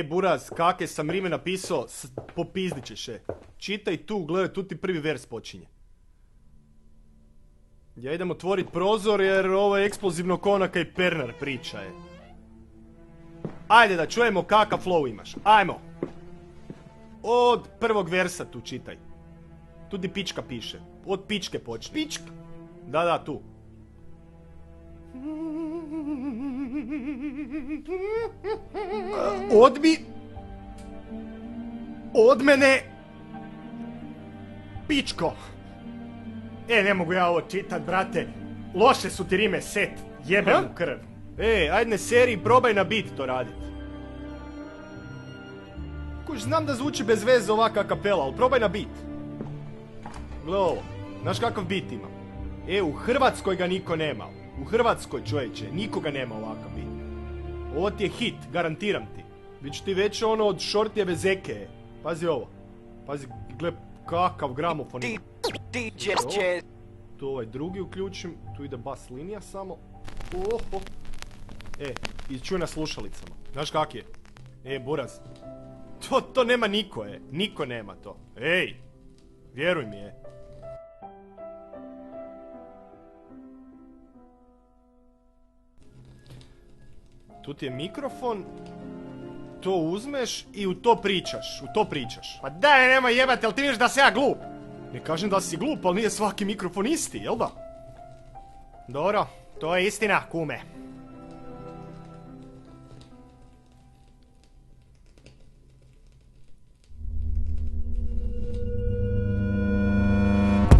Buraz, kake sam rime napisao, popizdit ćeš, Čitaj tu, gledaj, tu ti prvi vers počinje. Ja idem otvorit prozor jer ovo je eksplozivno konaka i Pernar priča, Ajde da čujemo kakav flow imaš, ajmo. Od prvog versa tu čitaj. Tu di pička piše, od pičke počne. Pička? Da, tu. Od mene pičko. Ne mogu ja ovo čitat, brate. Loše su ti rime, set. Jebem u krv. Ajde ne seri, probaj na beat to radit. Kuš, znam da zvuči bez veze ovaka kapela, ali probaj na beat. Gle ovo, znaš kakav beat imam? U Hrvatskoj ga niko nema. U Hrvatskoj, čovječe, nikoga nema ovakav beat. Ovo ti je hit, garantiram ti. Biću ti već ono od Šortijeve zeke. Pazi ovo. Pazi, gle kakav gramofon ima. Tu ovaj drugi uključim, tu ide bas linija samo. Oho. I čuj na slušalicama. Znaš kak je? Buraz. To nema niko, Niko nema to. Vjeruj mi, Tu ti je mikrofon. To uzmeš i u to pričaš. Pa daj, nema jebate, jel ti vidiš da si ja glup? Ne kažem da si glup, ali nije svaki mikrofon isti, jel da? Dobro, to je istina, kume.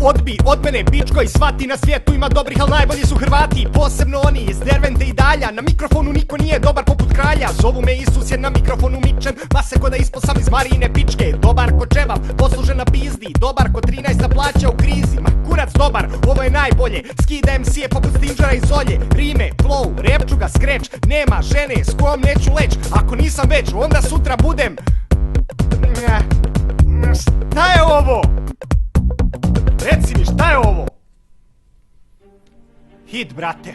Odbi od mene, pičko, i shvati, na svijetu ima dobrih, al najbolji su Hrvati. Posebno oni iz Dervente i dalja. Na mikrofonu niko nije dobar poput kralja. Zovu me Isus jer na mikrofonu mičem. Mase ko da ispod sam iz Marine pičke. Dobar ko čevap, poslužen na pizdi. Dobar ko 13 plaća u krizi. Ma kurac dobar, ovo je najbolje. Skida MC-e poput Stingera i Zolje. Rime, flow, rap ću ga skreč. Nema žene s kojom neću leć. Ako nisam već, onda sutra budem. Šta je ovo? Reci mi, šta je ovo? Hit, brate.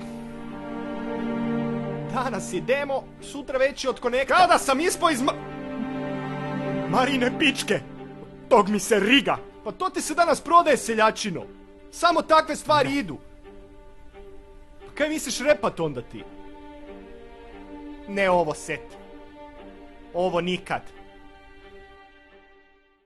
Danas je demo, sutra već je od konekta. Kao da sam ispao iz Marine pičke. Tog mi se riga. Pa to ti se danas prodaje, seljačino. Samo takve stvari idu. Pa kaj misliš repat onda ti? Ne ovo set. Ovo nikad.